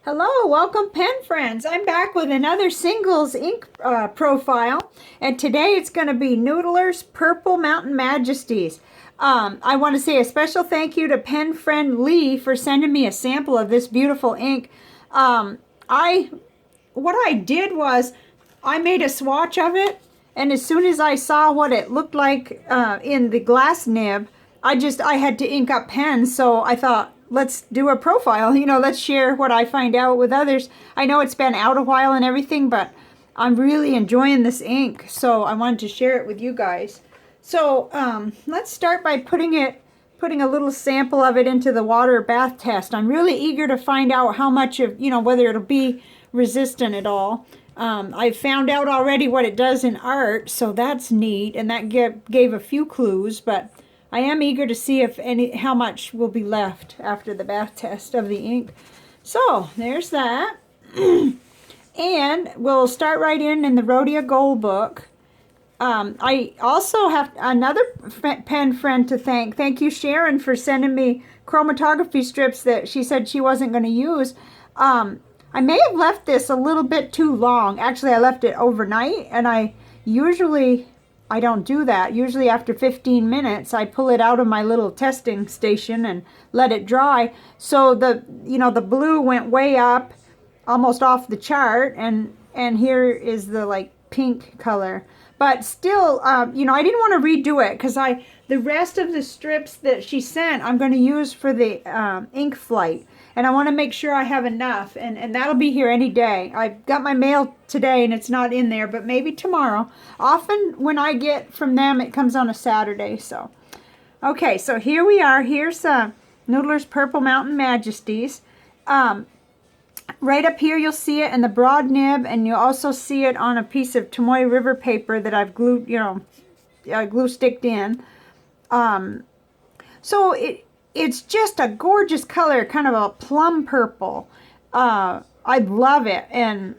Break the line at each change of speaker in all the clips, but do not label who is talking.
Hello, welcome pen friends. I'm back with another singles ink profile, and today it's going to be Noodler's Purple Mountain Majesties. I want to say a special thank you to pen friend Lee for sending me a sample of this beautiful ink. What I did was I made a swatch of it, and as soon as I saw what it looked like in the glass nib, I had to ink up pens, so I thought, let's do a profile, let's share what I find out with others. I know it's been out a while and everything, but I'm really enjoying this ink, so I wanted to share it with you guys. So let's start by putting a little sample of it into the water bath test. I'm really eager to find out how much of, whether it'll be resistant at all. I found out already what it does in art, so that's neat, and that gave a few clues, but I am eager to see how much will be left after the bath test of the ink. So there's that. And we'll start right in the Rhodia Gold book. I also have another pen friend to thank. Thank you, Sharon, for sending me chromatography strips that she said she wasn't going to use. I may have left this a little bit too long. Actually, I left it overnight, and I don't do that. Usually after 15 minutes, I pull it out of my little testing station and let it dry. So the blue went way up, almost off the chart, and here is the like pink color. But still, I didn't want to redo it because the rest of the strips that she sent, I'm going to use for the ink flight. And I want to make sure I have enough, and that'll be here any day. I got my mail today, and it's not in there, but maybe tomorrow. Often when I get from them, it comes on a Saturday. So, okay, so here we are. Here's Noodler's Purple Mountain Majesties. Right up here, you'll see it in the broad nib, and you'll also see it on a piece of Tomoe River paper that I've glued, glue sticked in. So it's just a gorgeous color, kind of a plum purple. I love it, and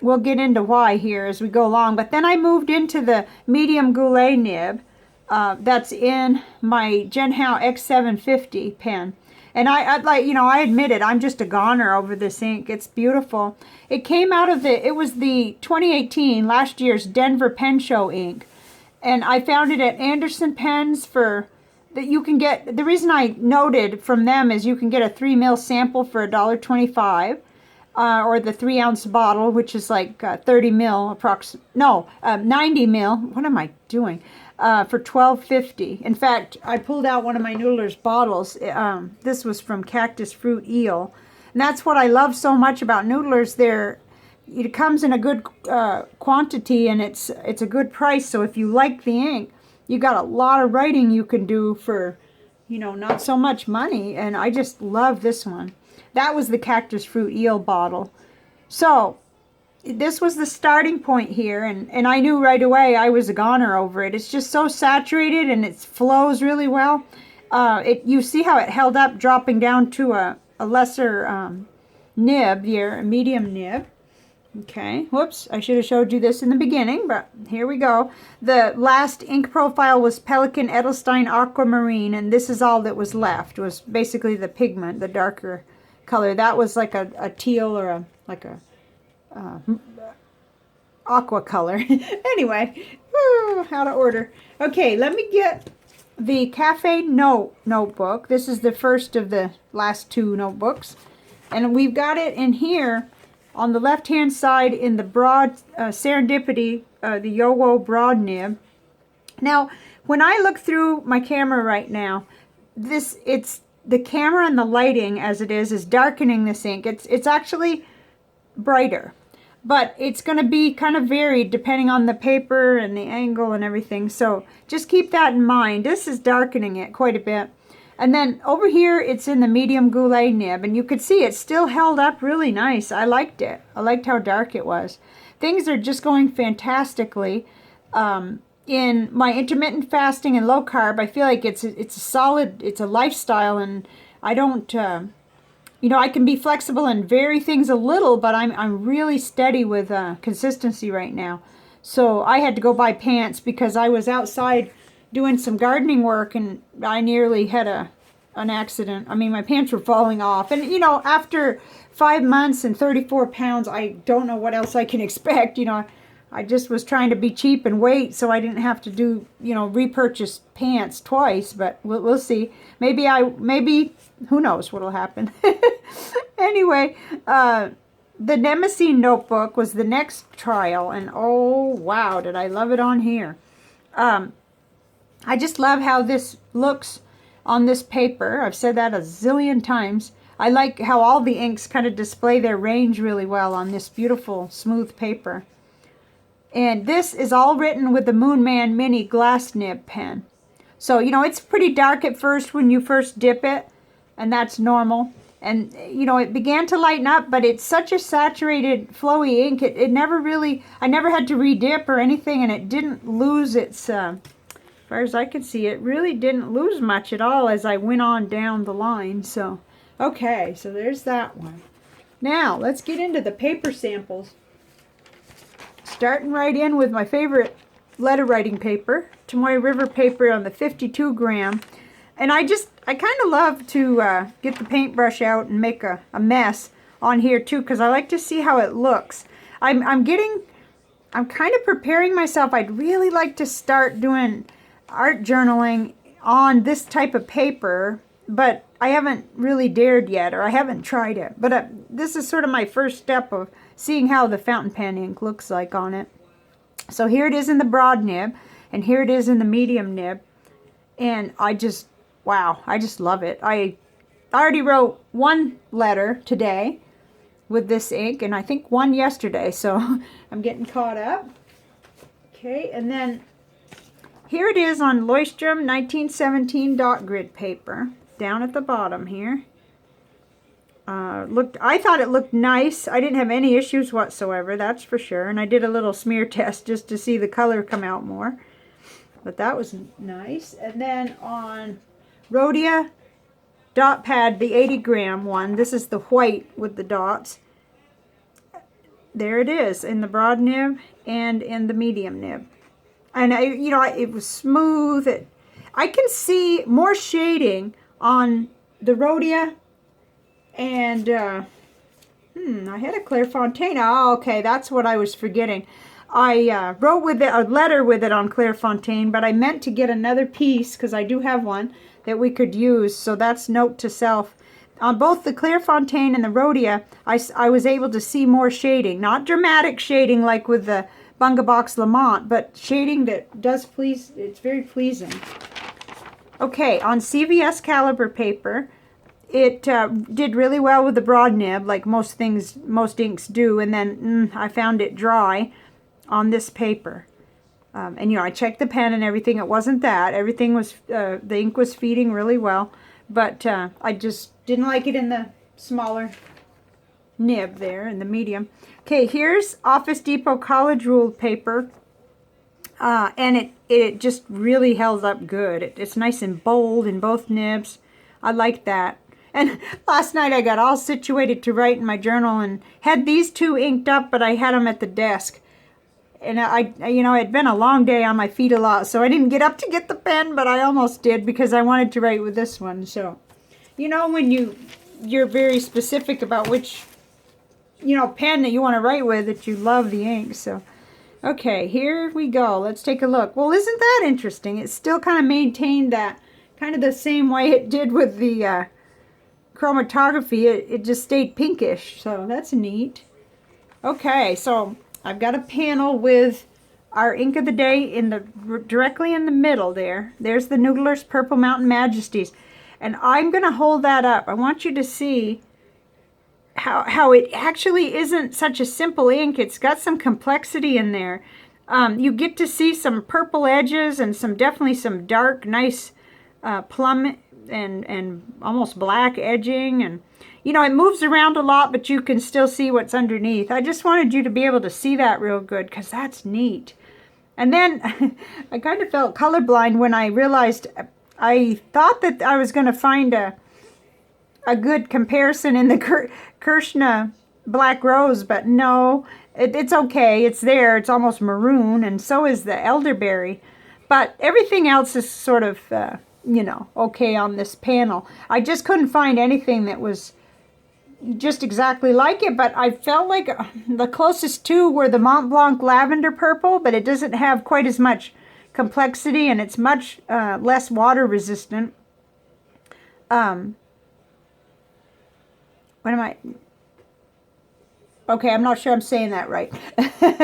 we'll get into why here as we go along. But then I moved into the medium goulet nib that's in my Genhao X750 pen. And I admit it, I'm just a goner over this ink. It's beautiful. It came out of it was the 2018, last year's Denver Pen Show ink. And I found it at Anderson Pens that you can get. The reason I noted from them is you can get a 3 ml sample for $1.25, or the 3 ounce bottle, which is like 30 ml 90 ml. What am I doing? For $12.50. In fact, I pulled out one of my Noodler's bottles. This was from Cactus Fruit Eel, and that's what I love so much about Noodler's. It comes in a good quantity, and it's a good price. So if you like the ink, you got a lot of writing you can do for, not so much money. And I just love this one. That was the Cactus Fruit Eel bottle. So this was the starting point here. And I knew right away I was a goner over it. It's just so saturated, and it flows really well. You see how it held up, dropping down to a lesser nib here, a medium nib. Okay, whoops, I should have showed you this in the beginning, but here we go. The last ink profile was Pelikan Edelstein Aquamarine, and this is all that was left, was basically the pigment, the darker color. That was like a teal or a aqua color. Anyway, out of order. Okay, let me get the Cafe Note notebook. This is the first of the last two notebooks, and we've got it in here on the left-hand side in the broad Serendipity, the Yowo broad nib. Now, when I look through my camera right now, it's the camera and the lighting as it is darkening this ink. It's actually brighter, but it's going to be kind of varied depending on the paper and the angle and everything. So just keep that in mind. This is darkening it quite a bit. And then over here, it's in the medium goulet nib, and you could see it still held up really nice. I liked it. I liked how dark it was. Things are just going fantastically. In my intermittent fasting and low carb, I feel like it's a lifestyle, and I don't, I can be flexible and vary things a little, but I'm really steady with consistency right now. So I had to go buy pants because I was outside doing some gardening work, and I nearly had a an accident. I mean, my pants were falling off. And, you know, after 5 months and 34 pounds, I don't know what else I can expect. You know, I just was trying to be cheap and wait so I didn't have to do, you know, repurchase pants twice. But we'll see. Maybe, who knows what'll happen. Anyway, the Nemesis notebook was the next trial. And oh, wow, did I love it on here. I just love how this looks on this paper. I've said that a zillion times. I like how all the inks kind of display their range really well on this beautiful smooth paper. And this is all written with the Moon Man Mini glass nib pen. So, you know, it's pretty dark at first when you first dip it, and that's normal. And, you know, it began to lighten up, but it's such a saturated, flowy ink. It never really, I never had to re-dip or anything, and it didn't lose its, as far as I can see, it really didn't lose much at all as I went on down the line. So, okay, so there's that one. Now, let's get into the paper samples. Starting right in with my favorite letter writing paper, Tomoe River paper on the 52 gram. And I kind of love to get the paintbrush out and make a mess on here too, because I like to see how it looks. I'm kind of preparing myself. I'd really like to start doing art journaling on this type of paper, but I haven't really dared yet, or I haven't tried it. But this is sort of my first step of seeing how the fountain pen ink looks like on it. So here it is in the broad nib, and here it is in the medium nib. And wow, I just love it. I already wrote one letter today with this ink, and I think one yesterday, so I'm getting caught up. Okay, and then here it is on Leuchtturm 1917 dot grid paper, down at the bottom here. I thought it looked nice. I didn't have any issues whatsoever, that's for sure. And I did a little smear test just to see the color come out more. But that was nice. And then on Rhodia dot pad, the 80 gram one. This is the white with the dots. There it is in the broad nib and in the medium nib. And it was smooth. I can see more shading on the Rhodia, and I had a Clairefontaine. Oh, okay, that's what I was forgetting. I wrote with it a letter with it on Clairefontaine, but I meant to get another piece because I do have one that we could use. So that's note to self. On both the Clairefontaine and the Rhodia, I was able to see more shading, not dramatic shading like with the Bunga Box Lamont, but shading that does please. It's very pleasing. Okay, on CVS caliber paper, it did really well with the broad nib, like most inks do, and then I found it dry on this paper. And I checked the pen and everything. It wasn't that. Everything was, the ink was feeding really well, but I just didn't like it in the smaller nib there, in the medium. Okay, here's Office Depot College Ruled paper. And it just really held up good. It's nice and bold in both nibs. I like that. And last night I got all situated to write in my journal and had these two inked up, but I had them at the desk. And it'd been a long day on my feet a lot, so I didn't get up to get the pen, but I almost did because I wanted to write with this one. So, when you're very specific about which, pen that you want to write with, that you love the ink. So, okay, here we go. Let's take a look. Well, isn't that interesting? It still kind of maintained that kind of the same way it did with the chromatography. It just stayed pinkish, so that's neat. Okay, so I've got a panel with our ink of the day directly in the middle there. There's the Noodler's Purple Mountain Majesties. And I'm going to hold that up. I want you to see how it actually isn't such a simple ink. It's got some complexity in there. You get to see some purple edges and definitely some dark, nice plum and almost black edging, and it moves around a lot, but you can still see what's underneath. I just wanted you to be able to see that real good because that's neat. And then I kind of felt colorblind when I realized I thought that I was going to find a good comparison in the Kirschner Black Rose, but no, it's okay. It's there. It's almost maroon, and so is the elderberry. But everything else is sort of you know, okay on this panel. I just couldn't find anything that was just exactly like it, but I felt like the closest two were the Mont Blanc lavender purple, but it doesn't have quite as much complexity, and it's much less water resistant. What am I? Okay, I'm not sure I'm saying that right.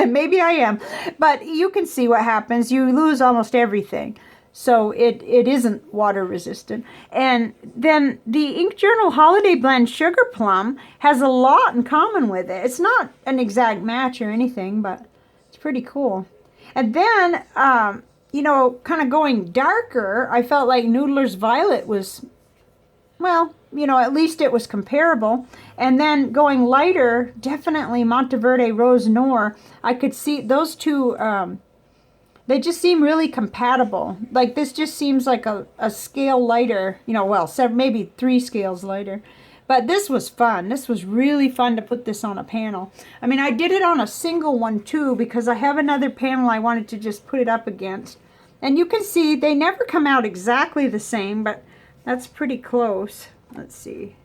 Maybe I am. But you can see what happens. You lose almost everything. So it isn't water resistant. And then the Ink Journal Holiday Blend Sugar Plum has a lot in common with it. It's not an exact match or anything, but it's pretty cool. And then, you know, kind of going darker, I felt like Noodler's Violet was, well, you know, at least it was comparable. And then going lighter, definitely Monteverde Rose Noir. I could see those two, they just seem really compatible. Like this just seems like a scale lighter, you know, well, maybe 3 scales lighter. But this was fun. This was really fun to put this on a panel. I mean, I did it on a single one too because I have another panel I wanted to just put it up against. And you can see they never come out exactly the same, but that's pretty close. Let's see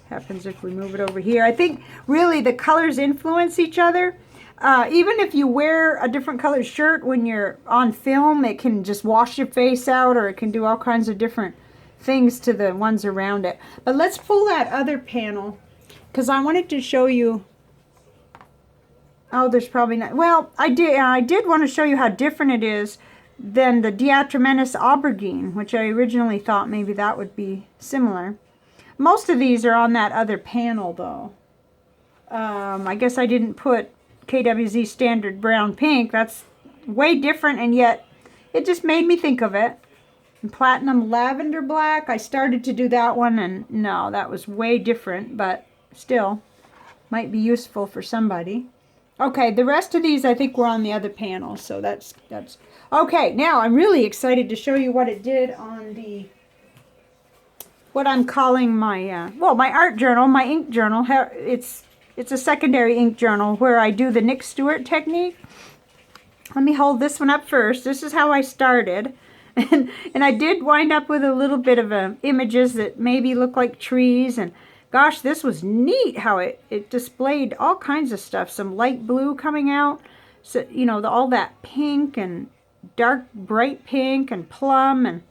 what happens if we move it over here. I think really the colors influence each other. Even if you wear a different colored shirt when you're on film, it can just wash your face out, or it can do all kinds of different things to the ones around it. But let's pull that other panel, because I wanted to show you. Oh, there's probably not. Well, I did want to show you how different it is than the Diatramenous Aubergine, which I originally thought maybe that would be similar. Most of these are on that other panel, though. I guess I didn't put KWZ Standard Brown Pink. That's way different, and yet it just made me think of it. And Platinum Lavender Black, I started to do that one, and no, that was way different, but still might be useful for somebody. Okay, the rest of these I think were on the other panel, so that's okay. Now I'm really excited to show you what it did on the, what I'm calling my well, my art journal, my ink journal. It's a secondary ink journal where I do the Nick Stewart technique. Let me hold this one up first. This is how I started. And I did wind up with a little bit of images that maybe look like trees. And gosh, this was neat how it displayed all kinds of stuff. Some light blue coming out. So, you know, all that pink and dark bright pink and plum. And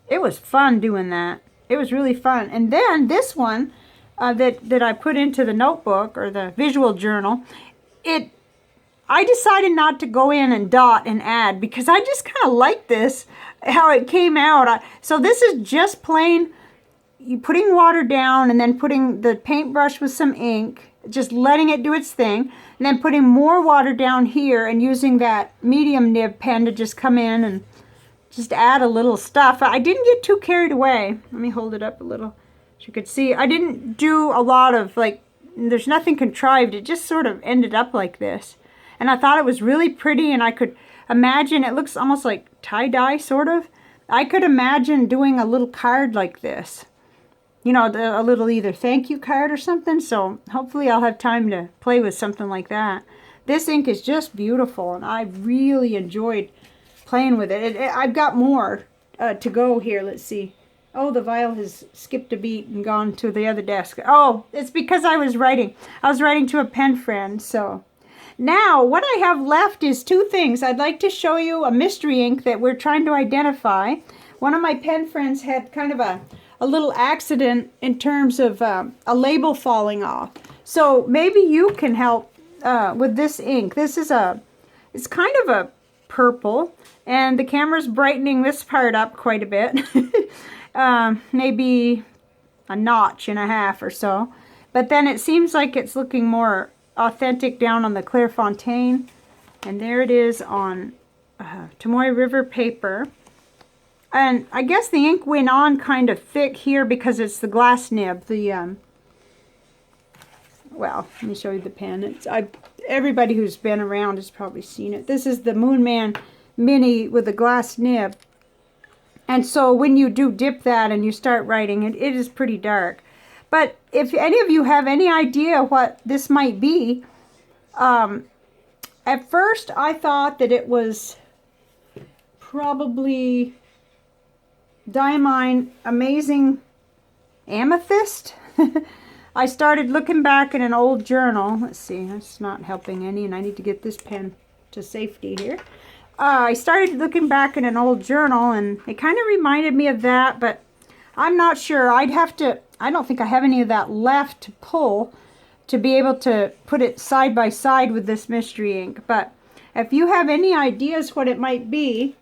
it was fun doing that. It was really fun. And then this one, that I put into the notebook or the visual journal, I decided not to go in and dot and add because I just kind of like this, how it came out. So this is just plain, you putting water down and then putting the paintbrush with some ink, just letting it do its thing, and then putting more water down here and using that medium nib pen to just come in and just add a little stuff. I didn't get too carried away. Let me hold it up a little. You could see I didn't do a lot of, like, there's nothing contrived. It just sort of ended up like this. And I thought it was really pretty, and I could imagine, it looks almost like tie-dye sort of. I could imagine doing a little card like this. You know, a little either thank you card or something. So hopefully I'll have time to play with something like that. This ink is just beautiful, and I really enjoyed playing with it. I've got more to go here. Let's see. Oh, the vial has skipped a beat and gone to the other desk. Oh, it's because I was writing. I was writing to a pen friend, so. Now, what I have left is 2 things. I'd like to show you a mystery ink that we're trying to identify. One of my pen friends had kind of a little accident in terms of a label falling off. So maybe you can help with this ink. This is it's kind of a purple, and the camera's brightening this part up quite a bit. Maybe a notch and a half or so. But then it seems like it's looking more authentic down on the Clairefontaine. And there it is on Tomoe River paper. And I guess the ink went on kind of thick here because it's the glass nib. The well, let me show you the pen. Everybody who's been around has probably seen it. This is the Moonman Mini with a glass nib. And so when you do dip that and you start writing, it is pretty dark. But if any of you have any idea what this might be, at first I thought that it was probably Diamine Amazing Amethyst. I started looking back in an old journal. Let's see, that's not helping any, and I need to get this pen to safety here. I started looking back in an old journal, and it kind of reminded me of that, but I'm not sure. I don't think I have any of that left to pull to be able to put it side by side with this mystery ink. But if you have any ideas what it might be,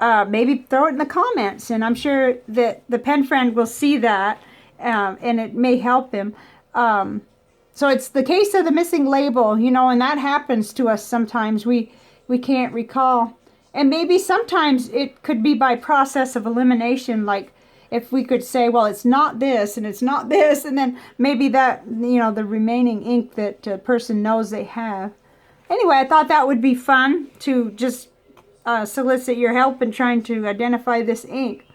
maybe throw it in the comments, and I'm sure that the pen friend will see that, and it may help him. So it's the case of the missing label, you know, and that happens to us sometimes. We can't recall. And maybe sometimes it could be by process of elimination, like if we could say, well, it's not this and it's not this, and then maybe that, you know, the remaining ink that a person knows they have. Anyway, I thought that would be fun to just solicit your help in trying to identify this ink.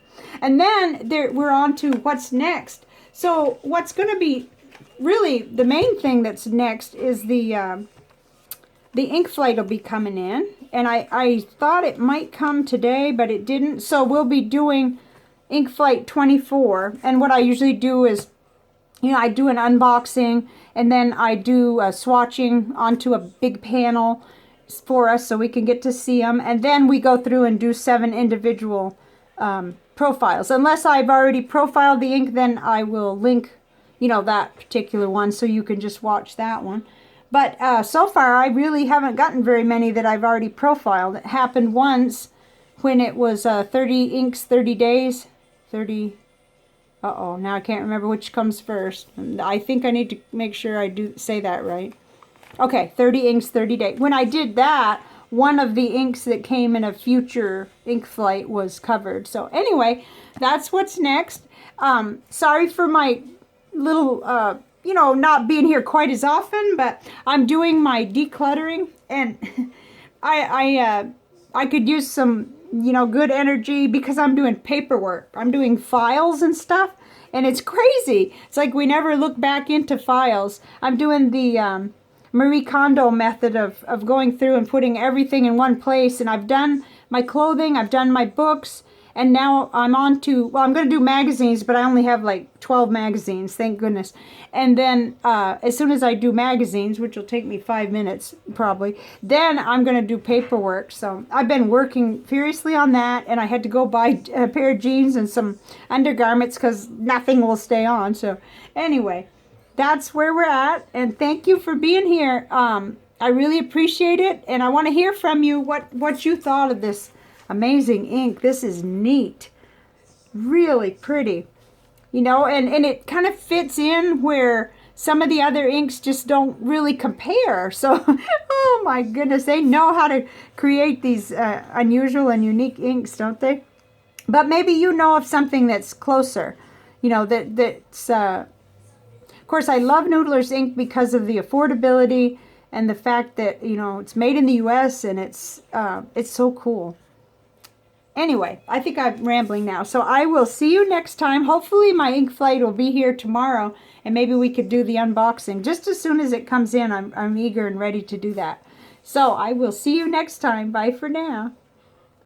And then we're on to what's next. So what's going to be really the main thing that's next is the ink flight will be coming in. And I thought it might come today, but it didn't. So we'll be doing ink flight 24. And what I usually do is, you know, I do an unboxing, and then I do swatching onto a big panel for us so we can get to see them. And then we go through and do 7 individual profiles. Unless I've already profiled the ink, then I will link, you know, that particular one so you can just watch that one. But so far, I really haven't gotten very many that I've already profiled. It happened once when it was 30 inks, 30 days. 30... Uh-oh, now I can't remember which comes first. I think I need to make sure I do say that right. Okay, 30 inks, 30 days. When I did that, one of the inks that came in a future ink flight was covered. So anyway, that's what's next. Sorry for my little, you know, not being here quite as often, but I'm doing my decluttering, and I could use some, you know, good energy because I'm doing paperwork. I'm doing files and stuff, and it's crazy. It's like we never look back into files. I'm doing the Marie Kondo method of going through and putting everything in one place, and I've done my clothing, I've done my books, and now I'm on to, well, I'm going to do magazines, but I only have like 12 magazines, thank goodness. And then as soon as I do magazines, which will take me 5 minutes probably, then I'm going to do paperwork. So I've been working furiously on that, and I had to go buy a pair of jeans and some undergarments because nothing will stay on. So anyway, that's where we're at, and thank you for being here. I really appreciate it, and I want to hear from you what you thought of this amazing ink. This is neat, really pretty, you know, and it kind of fits in where some of the other inks just don't really compare. So oh my goodness, they know how to create these unusual and unique inks, don't they? But maybe you know of something that's closer, you know, that's of course, I love Noodler's ink because of the affordability and the fact that, you know, it's made in the U.S. and it's so cool. Anyway, I think I'm rambling now, so I will see you next time. Hopefully my ink flight will be here tomorrow, and maybe we could do the unboxing. Just as soon as it comes in, I'm eager and ready to do that. So I will see you next time. Bye for now.